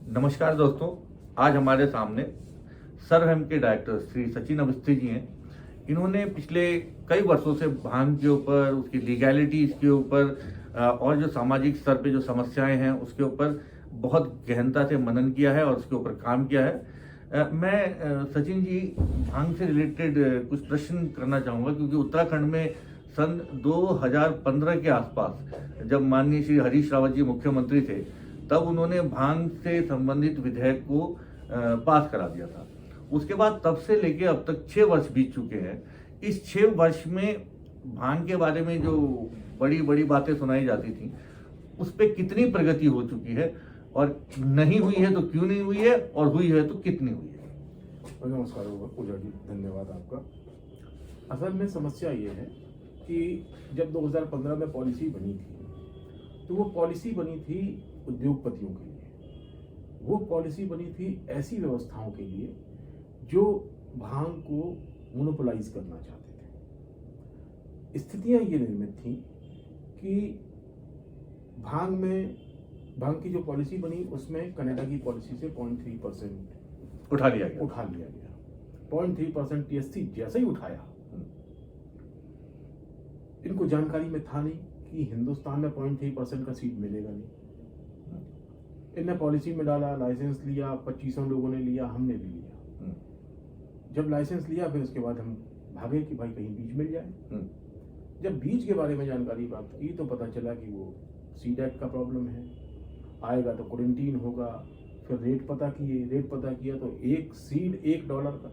नमस्कार दोस्तों, आज हमारे सामने सरहम के डायरेक्टर श्री सचिन अवस्थी जी हैं। इन्होंने पिछले कई वर्षों से भांग के ऊपर, उसकी लीगैलिटीज़ के ऊपर और जो सामाजिक स्तर पे जो समस्याएं हैं उसके ऊपर बहुत गहनता से मनन किया है और उसके ऊपर काम किया है। सचिन जी, भांग से रिलेटेड कुछ प्रश्न करना चाहूँगा, क्योंकि उत्तराखंड में सन 2015 के आसपास जब माननीय श्री हरीश रावत जी मुख्यमंत्री थे, तब उन्होंने भांग से संबंधित विधेयक को पास करा दिया था। उसके बाद तब से लेके अब तक 6 वर्ष बीत चुके हैं। इस 6 वर्ष में भांग के बारे में जो बड़ी बड़ी बातें सुनाई जाती थी, उस पर कितनी प्रगति हो चुकी है, और नहीं हुई है तो क्यों नहीं हुई है, और हुई है तो कितनी हुई है? नमस्कार पूजा जी, धन्यवाद आपका। असल में समस्या ये है कि जब 2015 में पॉलिसी बनी थी, तो वो पॉलिसी बनी थी उद्योगपतियों के लिए। वो पॉलिसी बनी थी ऐसी व्यवस्थाओं के लिए जो भांग को मोनोपोलाइज करना चाहते थे। स्थितियां ये निर्मित थी कि भांग की जो पॉलिसी बनी उसमें कनाडा की पॉलिसी से 0.3% उठा लिया गया। 0.3% टीएससी जैसे ही उठाया, इनको जानकारी में था नहीं कि हिंदुस्तान में 0.3% का सीट मिलेगा नहीं। इनने पॉलिसी में डाला, लाइसेंस लिया, 2500 लोगों ने लिया, हमने भी लिया। जब लाइसेंस लिया, फिर उसके बाद हम भागे कि भाई कहीं बीज मिल जाए। जब बीज के बारे में जानकारी प्राप्त की तो पता चला कि वो सीड एक्ट का प्रॉब्लम है, आएगा तो क्वारंटीन होगा। फिर रेट पता किया तो एक सीड $1 का।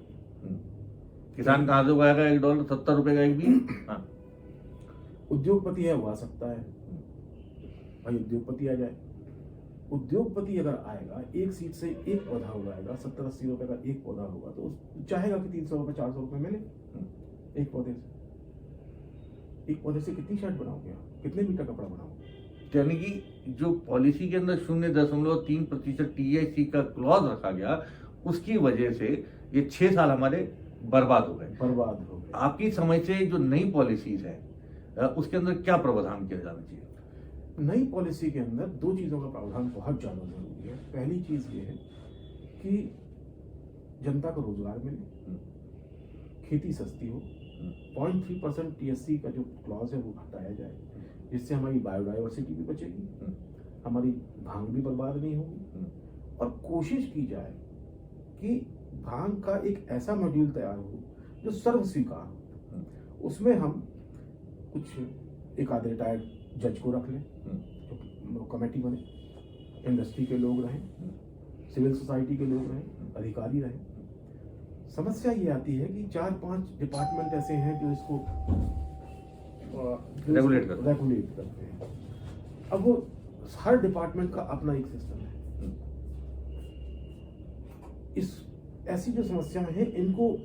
किसान कहाँ से उगाएगा $1? $70 का एक बीज। हाँ। उद्योगपति है वो आ सकता है, भाई उद्योगपति आ जाए। उद्योगपति अगर आएगा, एक सीट से एक पौधा उगाएगा, 70-80 रुपए का एक पौधा होगा, तो चाहेगा कि 300 रुपए 400 रुपए मिले एक पौधे से। एक पौधे से कितनी शर्ट बनाओगे आप, कितने मीटर कपड़ा बनाओगे? यानी कि जो पॉलिसी के अंदर 0.3% टीएससी का क्लॉज रखा गया, उसकी वजह से ये 6 साल हमारे बर्बाद हो गए। आपकी समझ से जो नई पॉलिसीज है उसके अंदर क्या प्रावधान किया जाना चाहिए? नई पॉलिसी के अंदर 2 चीजों का प्रावधान बहुत ज्यादा जरूरी है। पहली चीज ये है कि जनता को रोजगार मिले, खेती सस्ती हो, 0.3% टीएससी का जो क्लॉज है वो हटाया जाए, जिससे हमारी बायोडाइवर्सिटी भी बचेगी, हमारी भांग भी बर्बाद नहीं होगी। और कोशिश की जाए कि भांग का एक ऐसा मॉड्यूल तैयार हो जो सर्व स्वीकार हो। उसमें हम कुछ एक आधे रिटायर्ड जज को रख लें, जो कमेटी बने, इंडस्ट्री के लोग रहें, सिविल सोसाइटी के लोग रहें, अधिकारी रहें। समस्या ये आती है कि 4-5 डिपार्टमेंट ऐसे हैं जो इसको रेगुलेट करते हैं। अब वो हर डिपार्टमेंट का अपना एक सिस्टम है। इस ऐसी जो समस्याएं हैं, इनको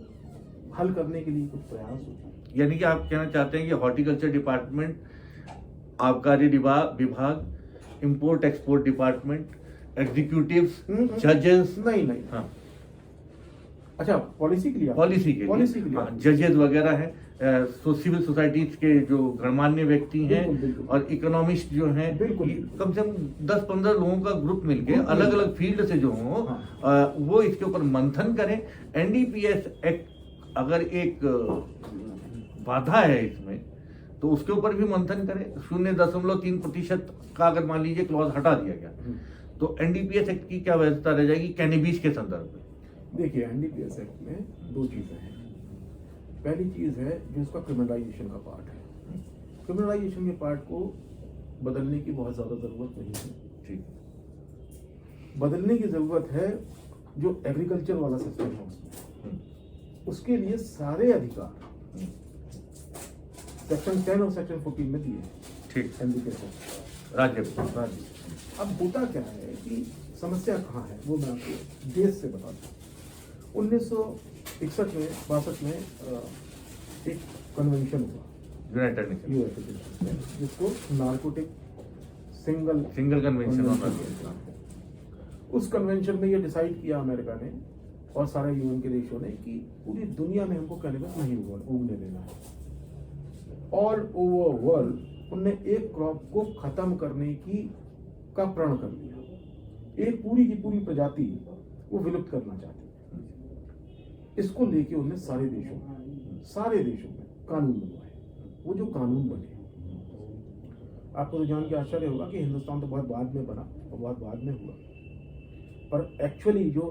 हल करने के लिए कुछ प्रयास हो। यानी कि आप कहना चाहते हैं कि हॉर्टिकल्चर डिपार्टमेंट, आबकारी विभाग, इंपोर्ट एक्सपोर्ट डिपार्टमेंट, एग्जीक्यूटिव्स, जजेस, नहीं। हाँ, अच्छा, पॉलिसी के लिए जजेस वगैरह हैं, सिविल सोसाइटीज के जो गणमान्य व्यक्ति हैं, बिल्कुल। और इकोनॉमिस्ट जो हैं, बिल्कुल। कम से कम 10-15 लोगों का ग्रुप मिलके अलग अलग फील्ड से जो हो, वो इसके ऊपर मंथन करें। एनडीपीएस एक्ट अगर एक बाधा है इसमें, तो उसके ऊपर भी मंथन करें। 0.3% का अगर मान लीजिए क्लॉज हटा दिया गया, तो एनडीपीएस एक्ट की क्या व्यवस्था रह जाएगी कैनबिस के संदर्भ में? देखिए, एनडीपीएस एक्ट में 2 चीजें हैं। पहली चीज है जो उसका क्रिमिनलाइजेशन का पार्ट है। क्रिमिनलाइजेशन के पार्ट को बदलने की बहुत ज्यादा जरूरत नहीं है। ठीक, बदलने की जरूरत है जो एग्रीकल्चर वाला सिस्टम है उसके लिए सारे अधिकार सेक्शन 10 और सेक्शन 14 में दिए हैं। ठीक, एनडीपीएस राज्य। अब होता क्या है कि समस्या कहाँ है, वो मैं आपको देश से बताता हूँ। 1961 में 62 में एक कन्वेंशन हुआ यूनाइटेड नेशन, जिसको नार्कोटिक सिंगल कन्वेंशन। उस कन्वेंशन में ये डिसाइड किया अमेरिका ने और सारे यूएन के देशों ने कि पूरी दुनिया में हमको कैनबिस नहीं उगने देना है। ऑल ओवर वर्ल्ड उनने एक क्रॉप को खत्म करने का प्रण कर लिया। एक पूरी की पूरी प्रजाति वो विलुप्त करना चाहती है। इसको लेके उन्होंने सारे देशों में कानून बनवाए। वो जो कानून बने, आपको तो जान के आश्चर्य होगा कि हिंदुस्तान तो बहुत बाद में बना और बहुत बाद में हुआ, पर एक्चुअली जो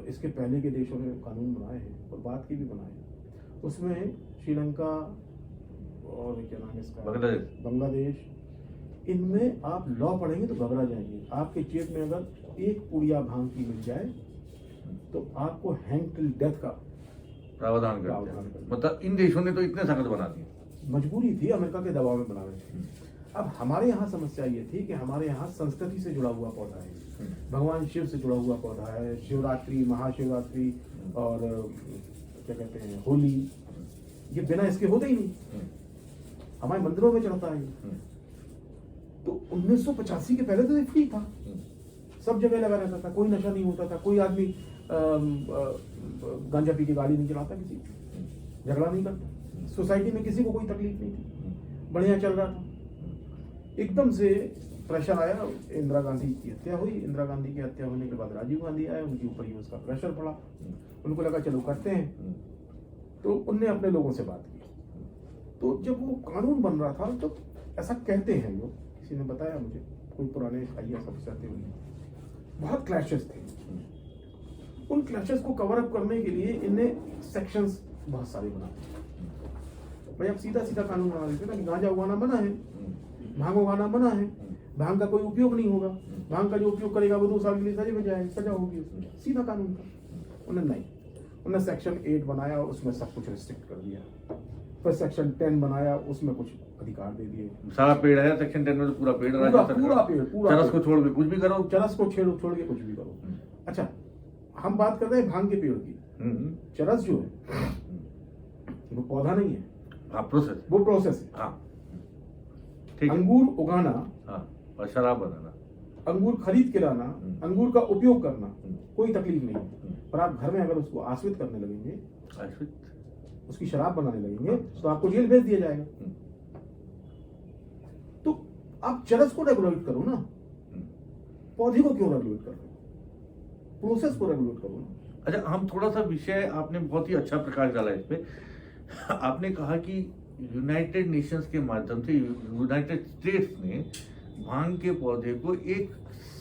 इसके पहले के देशों ने कानून बनाए हैं और बाद के भी बनाए हैं, उसमें श्रीलंका और क्या नाम है इसका, बांग्लादेश, इनमें आप लॉ पढ़ेंगे तो घबरा जाएंगे। आपके जेब में अगर एक पुड़िया भांग की मिल जाए तो आपको हैंग टिल डेथ का प्रावधान करते हैं। मतलब इन देशों ने तो इतने सख्त बना दिए, मजबूरी थी, अमेरिका के दबाव में बना रहे थे। अब हमारे यहाँ समस्या ये थी कि हमारे यहाँ संस्कृति से जुड़ा हुआ पौधा है, भगवान शिव से जुड़ा हुआ पौधा है, शिवरात्रि, महाशिवरात्रि और क्या कहते हैं होली, ये बिना इसके होते ही नहीं, हमारे मंदिरों में चढ़ता है। तो 1985 के पहले तो ये फ्री था, सब जगह लगा रहता था, कोई नशा नहीं होता था, कोई आदमी गांजा पी के गाड़ी नहीं चलाता, किसी झगड़ा नहीं करता, सोसाइटी में किसी को कोई तकलीफ नहीं थी, बढ़िया चल रहा था। एकदम से प्रेशर आया, इंदिरा गांधी की हत्या हुई, इंदिरा गांधी की हत्या होने के बाद राजीव गांधी आए, उनके ऊपर ही उसका प्रेशर पड़ा, उनको लगा चलो करते हैं, तो उनने अपने लोगों से बात की। तो जब वो कानून बन रहा था तो ऐसा कहते हैं लोग, किसी ने बताया मुझे, कोई पुराने IAS अफसर थे, बहुत क्लैशेस थे। उन क्लैशेस को कवर अप करने के लिए इनने सेक्शंस बहुत सारे बना दिए। भाई अब सीधा सीधा कानून बना देते ना कि गांजा उगाना मना है, भांग उगाना मना है, भांग का कोई उपयोग नहीं होगा, भांग का जो उपयोग करेगा वो 2 साल के लिए सजा में जाएगा, सजा होगी उसमें, सीधा कानून था। उन्होंने नहीं, उन्होंने सेक्शन 8 बनाया, उसमें सब कुछ रिस्ट्रिक्ट कर दिया। फिर सेक्शन 10 बनाया, उसमें कुछ अधिकार दे दिए। सारा पेड़ है सेक्शन 10 में, तो पूरा पेड़ पूरा पेड़, चरस को छोड़ के कुछ भी करो, चरस को छोड़ के कुछ भी करो। अच्छा, हम बात कर रहे हैं भांग के पेड़ की, चरस जो है वो पौधा नहीं है, प्रोसेस, वो प्रोसेस है। हाँ, ठीक है। अंगूर उगाना, हाँ, और शराब बनाना, अंगूर खरीद के लाना, अंगूर का उपयोग करना, कोई तकलीफ नहीं है। पर आप घर में अगर उसको आश्रित करने लगेंगे, उसकी शराब बनाने लगेंगे, तो आपको जेल भेज दिया जाएगा। तो आप चरस को रेगुलेट करो ना, पौधे को क्यों रेगुलेट कर रहे हो, प्रोसेस को रेगुलेट करो ना। अच्छा, हम थोड़ा सा विषय, आपने बहुत ही अच्छा प्रकाश डाला इस पे। आपने कहा कि यूनाइटेड नेशंस के माध्यम से यूनाइटेड स्टेट्स ने भांग के पौधे को एक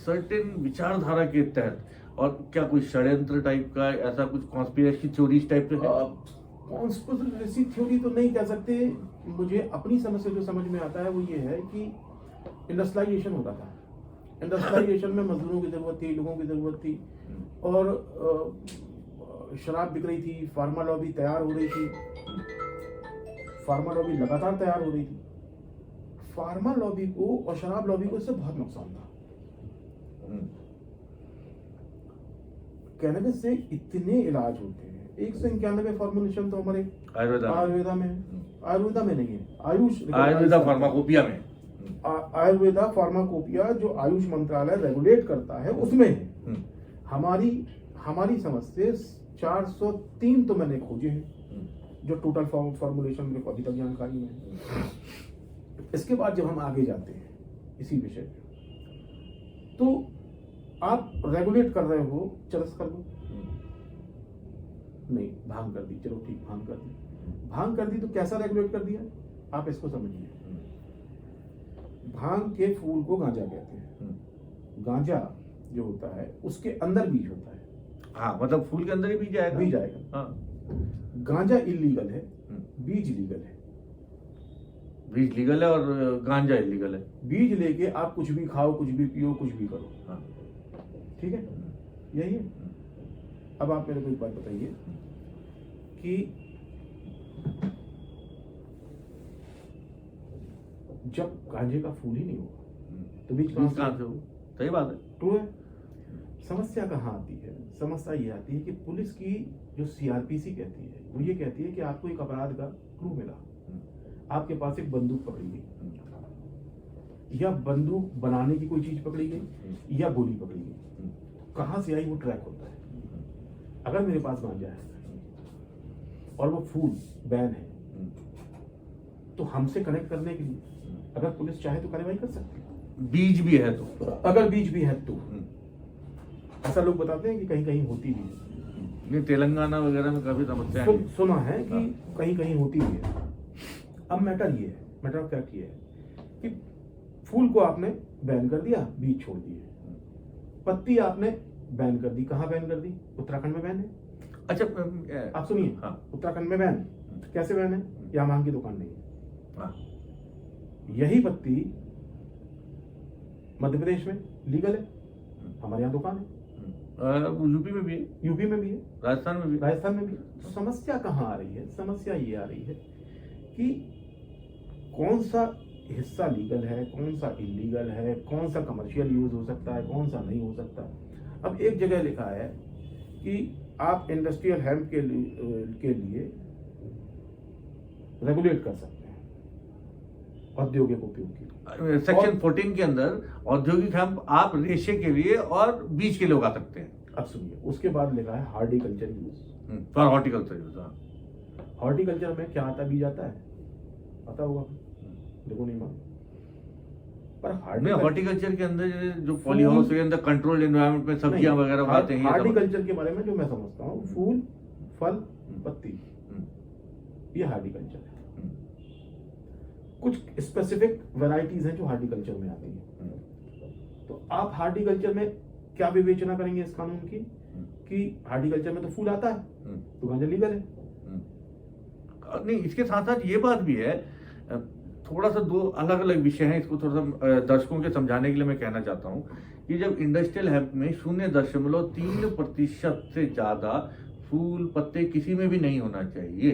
सर्टेन विचारधारा के तहत, और क्या कोई षड्यंत्र टाइप का, ऐसा कुछ कॉन्स्पिरेसी थ्योरीज टाइप का है? कॉन्स्पिरेसी थ्योरी तो नहीं कह सकते, मुझे अपनी समझ से जो समझ में आता है वो ये है कि इंडस्ट्रियलाइजेशन होता था, इंडस्ट्रियलाइजेशन में मजदूरों की जरूरत थी, लोगों की जरूरत थी, और शराब बिक रही थी, फार्मा लॉबी तैयार हो रही थी, फार्मा लॉबी लगातार तैयार हो रही थी। फार्मा लॉबी को और शराब लॉबी को इससे बहुत नुकसान था। कैनबिस से इतने इलाज होते हैं, 191 फॉर्मुलेशन तो हमारे आयुर्वेदा में है, आयुर्वेदा में नहीं है, आयुर्वेदा फार्माकोपिया में, आयुर्वेदा फार्माकोपिया जो आयुष मंत्रालय रेगुलेट करता है उसमें है। हमारी समझ से 403 तो मैंने खोजे हैं जो टोटल फॉर्मुलेशन मेरे को अभी तक जानकारी में है। इसके बाद जब हम आगे जाते हैं इसी विषय पे, तो आप रेगुलेट कर रहे हो, चरस कर दो, नहीं भांग कर दी, चलो ठीक, भांग कर दी तो कैसा रेगुलेट कर दिया, आप इसको समझिए। भांग के फूल को गांजा कहते हैं, गांजा जो होता है उसके अंदर बीज होता है। हाँ, मतलब फूल के अंदर ही बीज आएगा, बीज आएगा। हाँ, गांजा इलीगल है, बीज लीगल है। बीज लीगल है और गांजा इलीगल है। बीज लेके आप कुछ भी खाओ, कुछ भी पियो, कुछ भी करो, हाँ, ठीक है, यही है। अब आप मेरे को एक बात बताइए कि जब गांजे का फूल ही नहीं होगा तो बीज कहां से हो? सही बात है, ट्रू है। समस्या कहाँ आती है, समस्या ये आती है कि पुलिस की जो CRPC कहती है वो ये कहती है कि आपको एक अपराध का क्लू मिला, आपके पास एक बंदूक पकड़ी गई, या बंदूक बनाने की कोई चीज पकड़ी गई, या गोली पकड़ी गई, कहां से आई वो ट्रैक होता है। अगर मेरे पास गांजा है और वो फूल बैन है, तो हमसे कनेक्ट करने के लिए अगर पुलिस चाहे तो कार्रवाई कर सकती है। बीज भी है तो, अगर बीज भी है तो ऐसा लोग बताते हैं कि कहीं कहीं होती भी है। नहीं, तेलंगाना वगैरह में काफी समस्याएं हैं। सुना है कि हाँ। कहीं कहीं होती भी है। अब मैटर ये है, मैटर ऑफ फैक्ट ये है कि फूल को आपने बैन कर दिया, बीज छोड़ दिए, पत्ती आपने बैन कर दी। कहाँ बैन कर दी? उत्तराखंड में बैन है। अच्छा, आप सुनिए, हाँ। उत्तराखंड में बैन है। कैसे बैन है? यहाँ भांग की दुकान नहीं है। हाँ। यही पत्ती मध्य प्रदेश में लीगल है, हमारे यहाँ दुकान है। यूपी में भी है, यूपी में भी है, राजस्थान में भी है। राजस्थान में भी है। तो समस्या कहाँ आ रही है? समस्या ये आ रही है कि कौन सा हिस्सा लीगल है, कौन सा इलीगल है, कौन सा कमर्शियल यूज हो सकता है, कौन सा नहीं हो सकता। अब एक जगह लिखा है कि आप इंडस्ट्रियल हेम्प के लिए रेगुलेट कर सकते हैं औद्योगिक उपयोग के लिए। सेक्शन 14 के अंदर औद्योगिक हेम्प आप रेशे के लिए और बीज के लिए उगा सकते हैं। अब सुनिए, उसके बाद लिखा है horticulture use. For horticulture use. Horticulture में क्या आता, बीज आता है? पता होगा, देखो नहीं मालूम। पर हॉर्टिकल्चर के अंदर जो पॉली हाउस के अंदर कंट्रोल्ड एनवायरनमेंट में सब्जियां वगैरह उगाते हैं। हार्टिकल्चर के बारे में जो मैं समझता हूँ, फूल, फल, पत्ती, ये हार्टिकल्चर है। कुछ स्पेसिफिक वैरायटीज हैं जो हार्टिकल्चर में आती हैं। तो आप हार्टिकल्चर में क्या विवेचना करेंगे इस कानून की कि हार्टिकल्चर में तो फूल आता है तो गांजा लीगल है? नहीं, इसके साथ साथ ये बात भी है, थोड़ा सा दो अलग अलग विषय हैं। इसको थोड़ा सा दर्शकों के समझाने के लिए मैं कहना चाहता हूँ कि जब इंडस्ट्रियल हेम्प में 0.3% से ज्यादा फूल पत्ते किसी में भी नहीं होना चाहिए,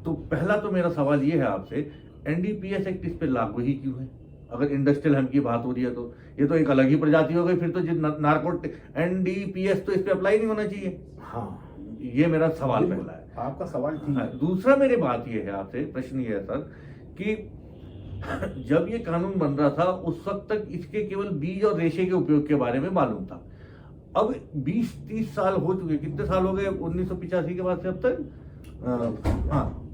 तो पहला तो मेरा सवाल ये है आपसे, एनडीपीएस एक्ट इस पे लागू ही क्यों है? अगर इंडस्ट्रियल हेम्प की बात हो रही है तो ये तो एक अलग ही प्रजाति हो गई, फिर तो नार्कोटिक एनडीपीएस तो इस पे अप्लाई नहीं होना चाहिए। हाँ, ये मेरा सवाल पहला है। आपका सवाल ठीक है। दूसरा मेरी बात ये है आपसे, प्रश्न ये है सर कि जब ये कानून बन रहा था उस वक्त तक इसके केवल बीज और रेशे के उपयोग के बारे में मालूम था। अब 20-30 साल हो चुके, कितने साल हो गए 1985 के बाद से अब तक? हाँ,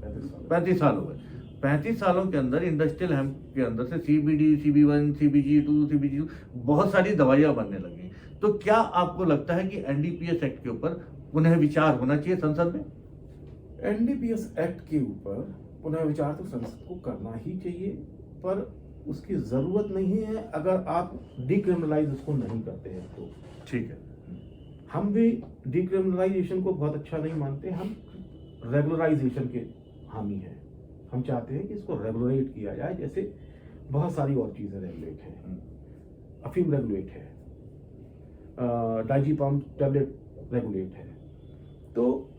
35 साल हो गए। 35 सालों के अंदर इंडस्ट्रियल हेम्प के अंदर से CBD, CB1, CBG2, CBG2 बहुत सारी दवाइयां बनने लगी। तो क्या आपको लगता है कि एनडीपीएस एक्ट के ऊपर पुनः विचार होना चाहिए संसद में? एनडीपीएस एक्ट के ऊपर पुनः विचार तो संसद को करना ही चाहिए, पर उसकी जरूरत नहीं है अगर आप डिक्रिमिनलाइज उसको नहीं करते हैं तो। ठीक है, हम भी डिक्रिमिनलाइजेशन को बहुत अच्छा नहीं मानते, हम रेगुलराइजेशन के हामी हैं। हम चाहते हैं कि इसको रेगुलेट किया जाए, जैसे बहुत सारी और चीजें रेगुलेट हैं। अफीम रेगुलेट है, डाइजीपाम टैबलेट रेगुलेट है, तो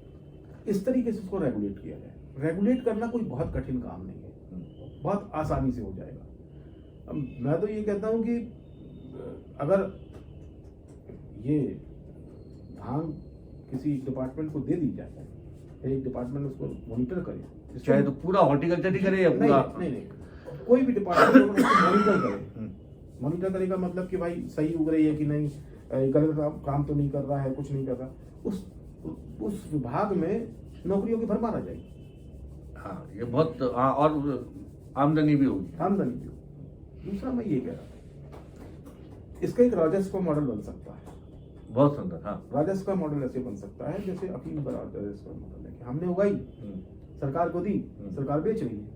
इस तरीके से उसको रेगुलेट किया जाए। रेगुलेट करना कोई बहुत कठिन काम नहीं है, बहुत आसानी से हो जाएगा। मैं तो ये कहता हूं कि अगर ये भांग किसी डिपार्टमेंट को दे दी जाए, एक डिपार्टमेंट उसको मॉनिटर करे, चाहे तो पूरा हॉर्टिकल्चर ही करे या पूरा नहीं, कोई भी डिपार्टमेंट मॉनिटर करे। मॉनिटर करेगा मतलब कि भाई सही उग रही है कि नहीं, गलत काम तो नहीं कर रहा है, कुछ नहीं कर रहा, उस विभाग में नौकरियों की भरमार आ जाएगी। हाँ, ये बहुत और आमदनी भी होगी। आमदनी भी होगी। दूसरा मैं ये कह रहा था, इसका एक राजस्व मॉडल बन सकता है। बहुत सुंदर। हाँ, राजस्व का मॉडल ऐसे बन सकता है जैसे अफीम का राजस्व मॉडल है कि हमने उगाई, सरकार को दी, सरकार बेच रही है।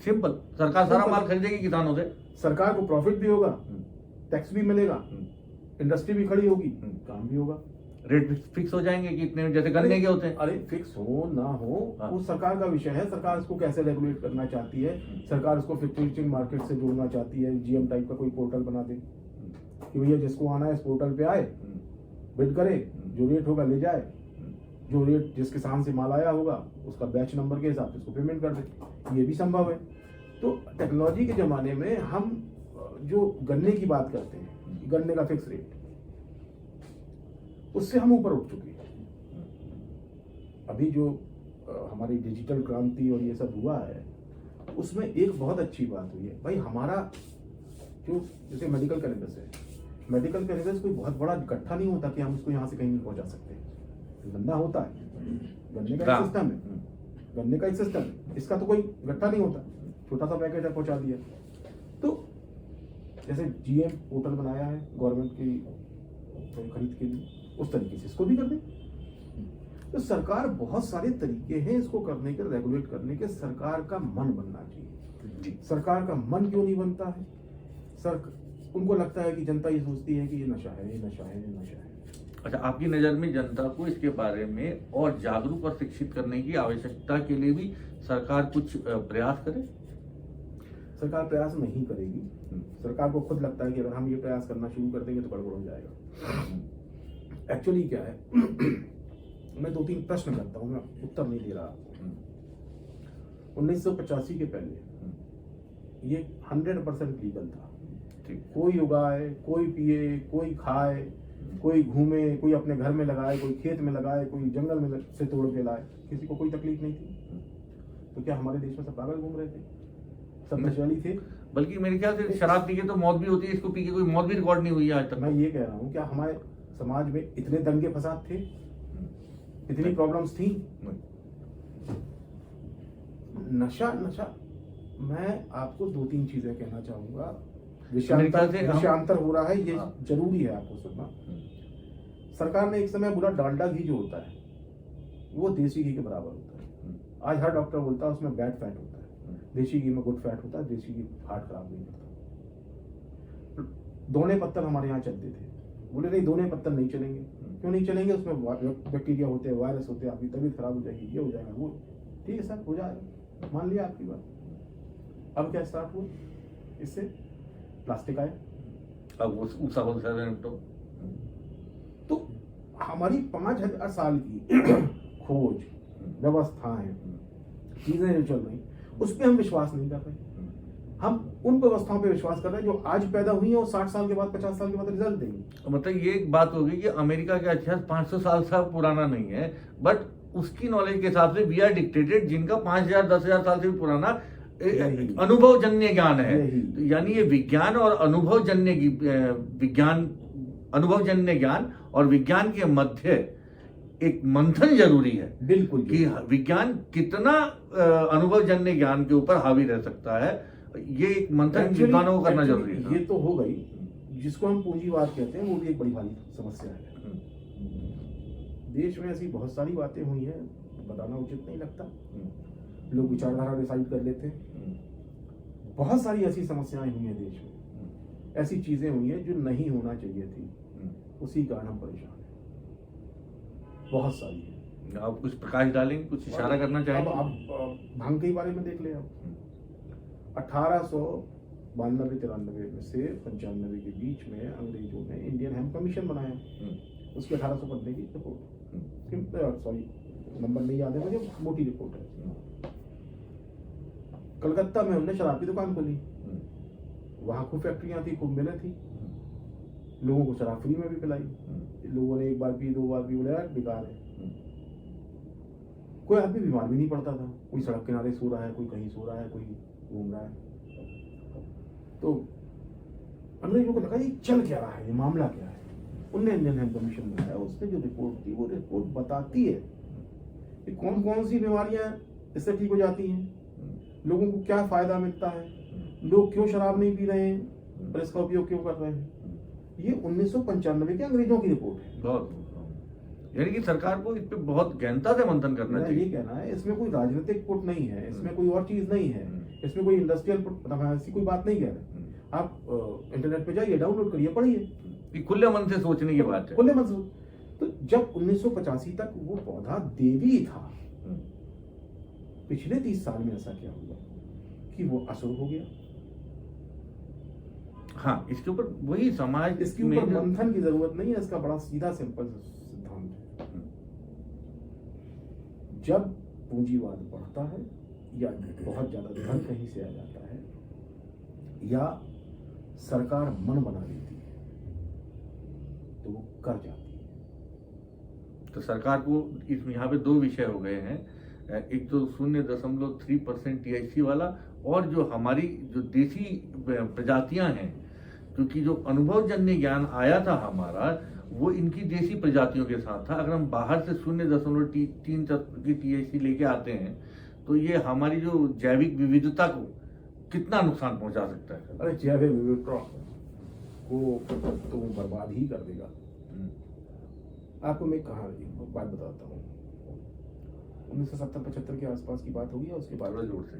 सिंपल, सरकार सारा माल खरीदेगी किसानों से, सरकार को प्रॉफिट भी होगा, टैक्स भी मिलेगा, इंडस्ट्री भी खड़ी होगी, काम भी होगा, रेट फिक्स हो जाएंगे कि इतने, जैसे गन्ने के होते हैं। अरे फिक्स हो ना हो वो सरकार का विषय है। सरकार इसको कैसे रेगुलेट करना चाहती है, सरकार इसको फ्यूचरिंग मार्केट से जोड़ना चाहती है। जीएम टाइप का कोई पोर्टल बना दे कि भैया जिसको आना है इस पोर्टल पे आए, बिड करे, जो रेट होगा ले जाए, जो रेट जिस किसान से माल आया होगा उसका बैच नंबर के हिसाब से उसको पेमेंट कर दे। ये भी संभव है। तो टेक्नोलॉजी के जमाने में हम जो गन्ने की बात करते हैं, गन्ने का फिक्स रेट, उससे हम ऊपर उठ चुके हैं। अभी जो हमारी डिजिटल क्रांति और ये सब हुआ है, उसमें एक बहुत अच्छी बात हुई है भाई, हमारा जो जैसे मेडिकल कैनबिस है, मेडिकल कैनबिस कोई बहुत बड़ा इकट्ठा नहीं होता कि हम उसको यहाँ से कहीं नहीं पहुंचा सकते। गन्ना होता है, गन्ने का एक सिस्टम है, गन्ने का एक सिस्टम है, इसका तो कोई इकट्ठा नहीं होता, छोटा सा पैकेट है पहुंचा दिया। तो जैसे जीएम पोर्टल बनाया है गवर्नमेंट की खरीद के लिए, उस तरीके से इसको भी कर दें। तो सरकार बहुत सारे तरीके हैं इसको करने के, रेगुलेट करने के। सरकार का मन बनना चाहिए। सरकार का मन क्यों नहीं बनता है? उनको लगता है कि जनता ये सोचती है कि ये नशा है, ये नशा है, ये नशा है। अच्छा, आपकी नज़र में जनता को इसके बारे में और जागरूक और शिक्षित करने की आवश्यकता के लिए भी सरकार कुछ प्रयास करे? सरकार प्रयास नहीं करेगी। सरकार को खुद लगता है कि अगर हम ये प्रयास करना शुरू कर देंगे तो गड़बड़ हो जाएगा। एक्चुअली क्या है, मैं 2-3 प्रश्न करता हूँ, मैं उत्तर नहीं दे रहा। 1985 के पहले ये 100% लीगल था। कोई उगाए, कोई पिए, कोई खाए, कोई घूमे, कोई अपने घर में लगाए, कोई खेत में लगाए, कोई जंगल में से तोड़ के लाए, किसी को कोई तकलीफ नहीं थी। तो क्या हमारे देश में सब पागल घूम रहे थे? सब नशेड़ी थे? बल्कि मेरे ख्याल से शराब पी के तो मौत भी होती है, इसको पी के कोई मौत भी रिकॉर्ड नहीं हुई है आज तक। मैं ये कह रहा हूँ, क्या हमारे समाज में इतने दंगे फसाद थे, इतनी प्रॉब्लम्स थी? नशा मैं आपको 2-3 चीजें कहना चाहूंगा। विषयांतर हो रहा है, ये जरूरी है आपको सुनना। सरकार ने एक समय बोला डालडा घी जो होता है वो देसी घी के बराबर होता है। आज हर डॉक्टर बोलता है उसमें बैड फैट होता है, देसी घी में गुड फैट होता है, देसी घी हार्ट खराब नहीं करता। दोने पत्तल हमारे यहाँ चलते थे, बोले नहीं दोने पत्तल नहीं चलेंगे। क्यों नहीं चलेंगे? उसमें बैक्टीरिया होते हैं, वायरस होते हैं, आपकी तबीयत खराब हो जाएगी, ये हो जाएगा, वो। ठीक है सर, हो जाएगा, मान लिया आपकी बात। अब क्या स्टार्ट हुआ? इससे प्लास्टिक आए, अब तो हमारी 5000 साल की खोज, व्यवस्थाएं, चीजें जो चल रही, उस पर हम विश्वास नहीं कर रहे। हम उन व्यवस्थाओं पे विश्वास कर रहे हैं जो आज पैदा हुई हैं और 60 साल के बाद, 50 साल के बाद रिजल्ट देंगी। मतलब ये एक बात होगी कि अमेरिका का इतिहास 500 साल से पुराना नहीं है, बट उसकी नॉलेज के हिसाब से वी आर डिक्टेटेड, जिनका 5000 10,000 साल से भी पुराना अनुभव जन्य ज्ञान है। यानी ये विज्ञान और अनुभव जन्य ज्ञान और विज्ञान के मध्य एक मंथन जरूरी है। बिल्कुल कि विज्ञान कितना अनुभव जन्य ज्ञान के ऊपर हावी रह सकता है, ये एक मंथन विद्वानों को करना जरूरी है। ये तो हो गई, जिसको हम पूंजीवाद कहते हैं, वो भी एक बड़ी भारी समस्या है। देश में ऐसी बहुत सारी बातें हुई हैं, बताना उचित नहीं लगता। लोग विचारधारा डिसाइड कर लेते हैं। बहुत सारी ऐसी समस्याएं हुई हैं देश में, ऐसी चीजें हुई हैं जो नहीं होना चाहिए थी, उसी कारण हम परेशान हैं। बहुत सारी है। आप कुछ प्रकाश डालेंगे, कुछ इशारा करना चाहेंगे? अब भांग के बारे में देख ले। आप 1892-93 में से 95 के बीच में अंग्रेजों ने इंडियन हेम्प कमीशन बनाया। उसके 1800 पन्ने की रिपोर्ट, सॉरी नंबर नहीं याद है मुझे, मोटी रिपोर्ट है। कलकत्ता में हमने शराब की दुकान खोली, वहां खूब फैक्ट्रियां थी, खूब मिलें थी, लोगों को शराब फ्री में भी पिलाई। लोगों ने 1 बार पी, 2 बार पी, बोले यार बेकार है। कोई आदमी बीमार भी नहीं पड़ता था। कोई सड़क किनारे सो रहा है, कोई कहीं सो रहा है, कोई घूम रहा है। तो अंग्रेजों को लगा ये चल क्या रहा है, ये मामला क्या है। उनने इंडियन हेम्प कमीशन बनाया। उसने जो रिपोर्ट दी, वो रिपोर्ट बताती है कि कौन कौन सी बीमारियां इससे ठीक हो जाती हैं, लोगों को क्या फायदा मिलता है, लोग क्यों शराब नहीं पी रहे हैं और इसका उपयोग क्यों कर रहे हैं। ये 1995 के अंग्रेजों की रिपोर्ट है। बहुत, यानी कि सरकार को इस पे बहुत गहनता से मंथन करना चाहिए। ये कहना है, इसमें कोई राजनीतिक पुट नहीं है, इसमें कोई और चीज नहीं है, इसमें कोई इंडस्ट्रियल पुट, ऐसी कोई बात नहीं कह रहे। आप इंटरनेट पे जाइए, डाउनलोड करिए, पढ़िए। खुले मन से सोचने की बात है। खुले मन से। तो जब 1985 तक वो पौधा देवी था, पिछले 30 साल में ऐसा क्या हुआ कि वो असुर हो गया। हाँ, इसके ऊपर वही समाज, इसके ऊपर मंथन की जरूरत नहीं है। इसका बड़ा सीधा सिंपल सिद्धांत है। जब पूंजीवाद बढ़ता है या बहुत ज्यादा धन कहीं से आ जाता है या सरकार मन बना लेती है तो वो कर जाती है। तो सरकार को इस यहाँ पे 2 विषय हो गए हैं। एक तो 0.3% THC वाला, और जो हमारी जो देसी प्रजातियां हैं, क्योंकि जो अनुभवजन्य ज्ञान आया था हमारा, वो इनकी देसी प्रजातियों के साथ था। अगर हम बाहर से 0.3 की THC लेके आते हैं तो ये हमारी जो जैविक विविधता को कितना नुकसान पहुंचा सकता है। अरे जैविक विविधता को तो बर्बाद ही कर देगा। आपको मैं कहा एक बात बताता हूँ, 1970-75 के आसपास की बात होगी या उसके बाद? थोड़ा जोर से।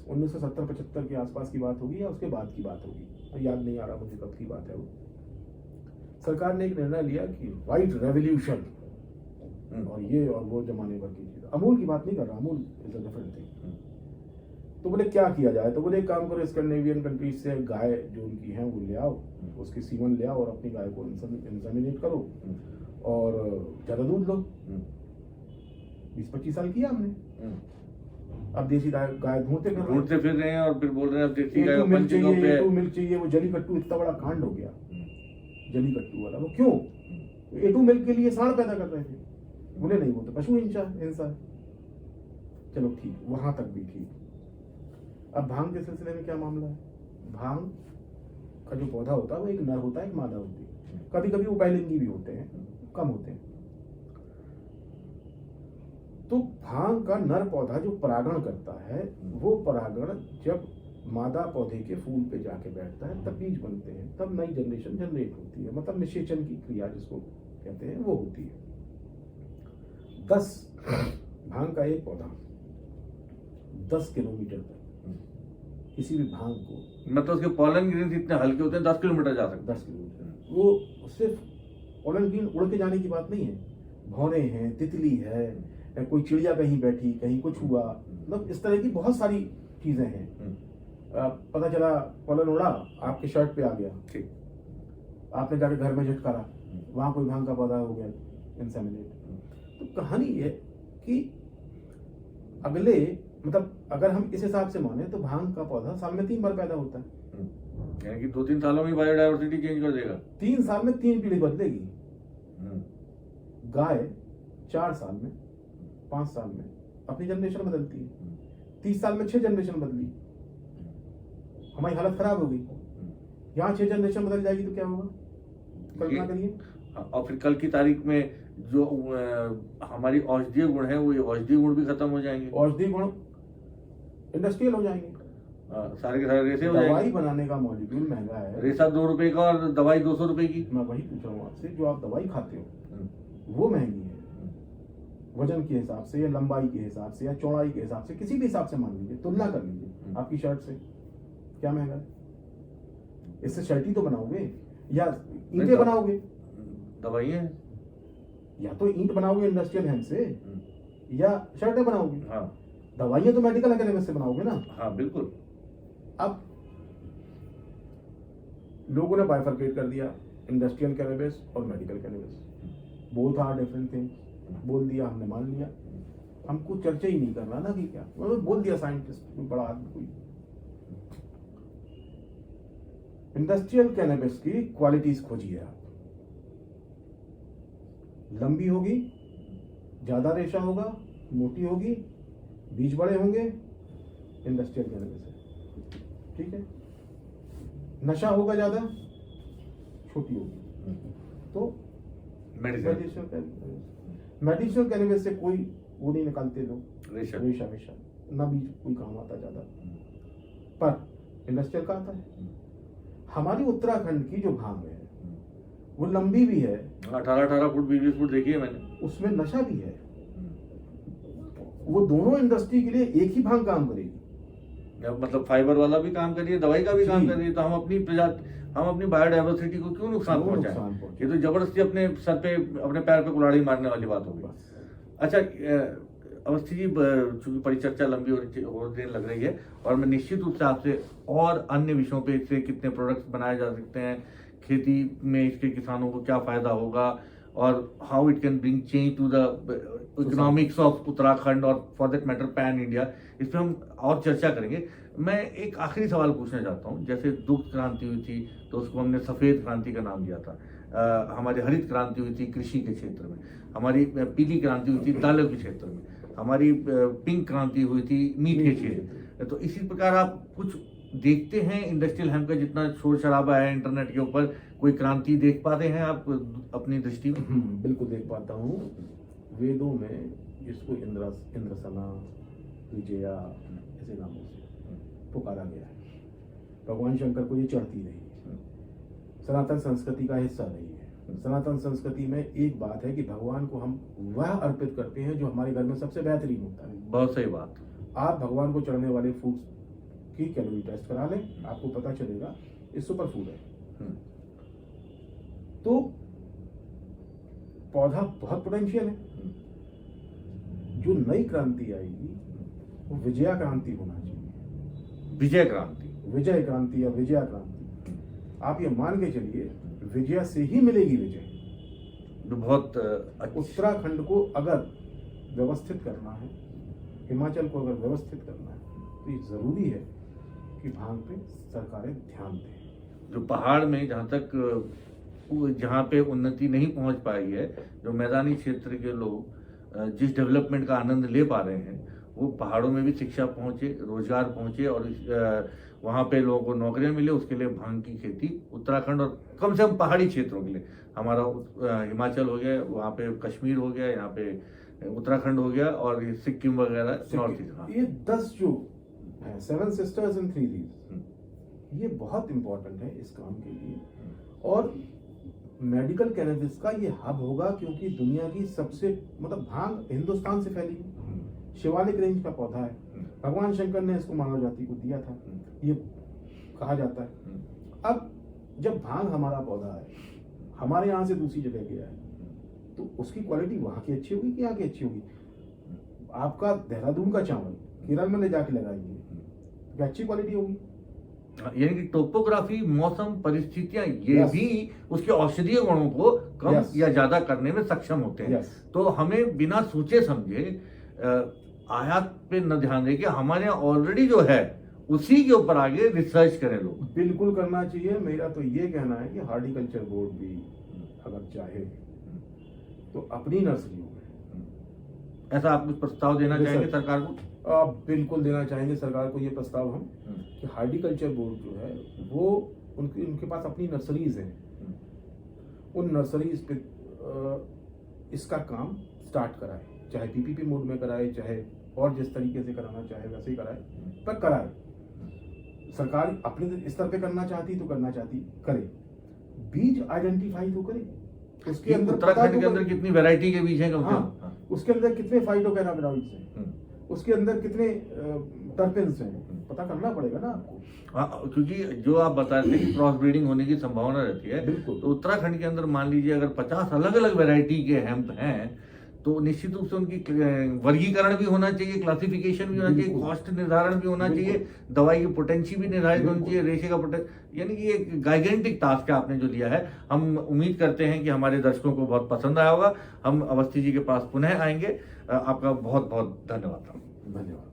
1970-75 के आसपास की बात होगी या उसके बाद की बात होगी, याद नहीं आ रहा मुझे कब की बात है वो। सरकार ने एक निर्णय लिया कि व्हाइट रेवोल्यूशन, और ये और वो जमाने भर की चीज, अमूल की बात नहीं कर रहा, Amul is a different thing. तो बोले क्या किया जाए, तो बोले एक काम करो, स्कैंडिनेवियन कंट्रीज से गाय जो उनकी हैं वो ले आओ, उसके सीमन ले आओ और अपनी गाय को इंसेमिनेट करो और ज्यादा दूध लो। 20-25 साल किया हमने। अब देसी गाय ढूंढते फिर रहे हैं और फिर बोल रहे हैं अब देसी गाय मिल्क पंचिंगों चाहिए, पे। मिल्क चाहिए। वो जलीकट्टू इतना बड़ा कांड हो गया, जलीकट्टू वाला। वो क्यों? A2 मिल्क के लिए सांड पैदा कर रहे थे। बोले नहीं, वो तो पशु हिंसा है। चलो ठीक, वहां तक भी ठीक। अब भांग के सिलसिले में क्या मामला है? भांग का जो पौधा होता है वो एक नर होता है, एक मादा होती है। कभी कभी वो बैलिंगी भी होते हैं, कम होते हैं। तो भांग का नर पौधा जो परागण करता है, वो परागण जब मादा पौधे के फूल पे जाके बैठता है तब बीज बनते हैं, तब नई जनरेशन जनरेट होती है। मतलब निषेचन की क्रिया जिसको कहते हैं वो होती है। 10 भांग का एक पौधा 10 किलोमीटर तक किसी भी भांग को, मतलब उसके पॉलन ग्रेन्स इतने हल्के होते हैं 10 किलोमीटर जा सकते 10 किलोमीटर। वो सिर्फ पॉलन ग्रेन उड़ के जाने की बात नहीं है, भौरे हैं, तितली है, कोई चिड़िया कहीं बैठी, कहीं कुछ हुआ, मतलब इस तरह की बहुत सारी चीजें हैं। पता चला पॉलन उड़ा, आपके शर्ट पे आ गया, ठीक, आपने जाके घर में झटकारा, वहां कोई भांग का पौधा हो गया इंसेमिनेट। तो कहानी ये कि अगले, मतलब अगर हम इस हिसाब से माने तो भांग का पौधा साल में 3 बार पैदा होता है। यानी कि 2-3 सालों में बायोडायवर्सिटी चेंज कर देगा। 3 साल में 3 पीढ़ी बदलेगी। गाय 4 साल में, 5 साल में अपनी जनरेशन बदलती है। 30 साल में 6 जनरेशन बदली, हमारी हालत खराब हो गई। यहाँ 6 जनरेशन बदल जाएगी तो क्या होगा, कल्पना करिए। और फिर कल की तारीख में जो हमारी औषधीय गुण है, वो औषधीय गुण भी खत्म हो जाएंगे। औषधीय गुण इंडस्ट्रियल हो जाएंगे, सारे के सारे रेसे हो जाएंगे। दवाई बनाने का मॉलिक्यूल महंगा है, रेसा 2 रुपए का और दवाई 200 रुपए की। मैं वही पूछ रहा हूँ आपसे, जो आप दवाई खाते हो वो महंगी है, वजन के हिसाब से या लंबाई के हिसाब से या चौड़ाई के हिसाब से, किसी भी हिसाब से मान लीजिए, तुलना कर लीजिए आपकी शर्ट से, क्या महंगा है? इससे शर्ट ही तो बनाओगे या ईंटें बनाओगे? दवाई है, या तो ईंट बनाओगे इंडस्ट्रियल हैंड से या शर्टें बनाओगे। हाँ, दवाइयां तो मेडिकल कैनबिस से बनाओगे ना। हाँ बिल्कुल। अब लोगों ने बाइफरकेट कर दिया इंडस्ट्रियल कैनबिस और medical cannabis, both are different things. बोल दिया, हमने मान लिया, हमको चर्चा ही नहीं करना ना कि क्या, मतलब बोल दिया साइंटिस्ट, कोई बड़ा आदमी कोई। इंडस्ट्रियल कैनबिस की क्वालिटीज खोजिए आप, लंबी होगी, ज्यादा रेशा होगा, मोटी होगी, बीज बड़े होंगे, इंडस्ट्रियल कैनबिस है, ठीक है। नशा होगा ज्यादा, छोटी होगी, तो मेडिसिनल कैनबिस से कोई वो नहीं निकालते लोग, रेशा वेशा ना, बीज कोई काम आता ज्यादा, पर इंडस्ट्रियल का आता है। हमारी उत्तराखंड की जो भांग है वो लंबी भी है, 18 फुट 20 फुट देखी है मैंने, उसमें नशा भी है। वो दोनों इंडस्ट्री के लिए एक ही भांग काम करेगी, मतलब फाइबर वाला भी काम करिए, दवाई का भी काम करिए, तो हम अपनी प्रजाति, हम अपनी बायोडाइवर्सिटी को क्यों नुकसान पहुंचाएं? ये तो जबरदस्ती अपने सर पे, अपने पैर पे कुल्हाड़ी मारने वाली बात होगी। अच्छा अवस्थी जी, चूंकि परिचर्चा लंबी और देर लग रही है, और मैं निश्चित रूप से आपसे और अन्य विषयों पे, इससे कितने प्रोडक्ट्स बनाए जा सकते हैं, खेती में इसके किसानों को क्या फायदा होगा, और how it can bring change to the economics of Uttarakhand और for that matter pan India, इस पर हम और चर्चा करेंगे। मैं एक आखिरी सवाल पूछना चाहता हूँ। जैसे दुग्ध क्रांति हुई थी तो उसको हमने सफ़ेद क्रांति का नाम दिया था, हमारी हरित क्रांति हुई थी कृषि के क्षेत्र में, हमारी पीली क्रांति हुई थी दालों के क्षेत्र में, हमारी पिंक क्रांति हुई थी मीट के क्षेत्र। तो इसी प्रकार आप कुछ देखते हैं इंडस्ट्रियल हेम्प का, जितना शोर शराबा है इंटरनेट के ऊपर, कोई क्रांति देख पाते हैं आप अपनी दृष्टि में? बिल्कुल देख पाता हूँ। वेदों में इसको इंद्रसना, विजया ऐसे नामों से पुकारा गया है। भगवान शंकर को ये चढ़ती रही है, सनातन संस्कृति का हिस्सा रही है। सनातन संस्कृति में एक बात है कि भगवान को हम वह अर्पित करते हैं जो हमारे घर में सबसे बेहतरीन होता है। बहुत सही बात। आप भगवान को चढ़ने वाले फूड की कैलोरी टेस्ट करा लें, आपको पता चलेगा ये सुपर फूड है। तो पौधा बहुत पोटेंशियल है। जो नई क्रांति आएगी वो विजया क्रांति होना चाहिए। विजय क्रांति, विजय क्रांति या विजया क्रांति, आप ये मान के चलिए विजय से ही मिलेगी विजय। जो बहुत उत्तराखंड को अगर व्यवस्थित करना है, हिमाचल को अगर व्यवस्थित करना है, तो ये जरूरी है कि भांग पे सरकारें ध्यान दें। जो पहाड़ में जहाँ पे उन्नति नहीं पहुँच पाई है, जो मैदानी क्षेत्र के लोग जिस डेवलपमेंट का आनंद ले पा रहे हैं, वो पहाड़ों में भी शिक्षा पहुँचे, रोजगार पहुँचे और वहाँ पे लोगों को नौकरियाँ मिले। उसके लिए भांग की खेती उत्तराखंड और कम से कम पहाड़ी क्षेत्रों के लिए, हमारा हिमाचल हो गया, वहाँ पे कश्मीर हो गया, यहाँ पे उत्तराखंड हो गया और ये सिक्किम वगैरह नॉर्थ ईस्ट। ये 10 जो है 7 सिस्टर्स एंड 3 दीज, ये बहुत इंपॉर्टेंट है इस काम के लिए। और मेडिकल कैनबिस का ये हब होगा, क्योंकि दुनिया की सबसे मतलब भांग हिंदुस्तान से फैली है। शिवालिक रेंज का पौधा है, भगवान शंकर ने इसको मानव जाति को दिया था, ये कहा जाता है। अब जब भांग हमारा पौधा है, हमारे यहाँ से दूसरी जगह गया है, तो उसकी क्वालिटी वहाँ की अच्छी होगी कि यहाँ की अच्छी होगी? आपका देहरादून का चावल केरल में ले जाके लगाएंगे तो अच्छी क्वालिटी होगी। यानी कि टोपोग्राफी, मौसम, परिस्थितियां, ये भी उसके औषधीय गुणों को कम या ज्यादा करने में सक्षम होते हैं। तो हमें बिना सोचे समझे आयात पे न ध्यान दें कि हमारे यहाँ ऑलरेडी जो है उसी के ऊपर आगे रिसर्च करें लोग। बिल्कुल करना चाहिए। मेरा तो ये कहना है कि हॉर्टिकल्चर बोर्ड भी अगर चाहे तो अपनी नर्सरी हो, ऐसा आप कुछ प्रस्ताव देना चाहेंगे सरकार को? आप बिल्कुल देना चाहेंगे सरकार को ये प्रस्ताव हम कि हॉर्टिकल्चर बोर्ड जो है वो उनके पास अपनी नर्सरीज हैं, उन नर्सरीज पे इसका काम स्टार्ट कराए, चाहे पीपीपी मोड में कराए, चाहे और जिस तरीके से कराना चाहे वैसे ही कराए, पर कराए। सरकार अपने स्तर पे करना चाहती तो करना चाहती करे, बीज आइडेंटिफाई तो करे, उसके अंदर उत्तराखंड के अंदर कितनी वैरायटी के बीज हैं कम से कम, उसके अंदर कितने फाइटोकेनाबिनॉइड्स हैं, उसके अंदर कितने टर्पेन्स हैं, पता करना पड़ेगा ना आपको। हाँ, क्योंकि जो आप बता रहे थे कि क्रॉस ब्रीडिंग होने की संभावना रहती है, तो उत्तराखंड के अंदर मान लीजिए अगर 50 अलग अलग वैरायटी के हेम्प हैं, तो निश्चित रूप से उनकी वर्गीकरण भी होना चाहिए, क्लासिफिकेशन भी होना चाहिए, कॉस्ट निर्धारण भी होना चाहिए, दवाई की पोटेंसी भी निर्धारित होनी चाहिए, रेशे का पोटेंसी, यानी कि एक गाइगेंटिक टास्क आपने जो लिया है। हम उम्मीद करते हैं कि हमारे दर्शकों को बहुत पसंद आया होगा। हम अवस्थी जी के पास पुनः आएंगे। आपका बहुत बहुत धन्यवाद। धन्यवाद।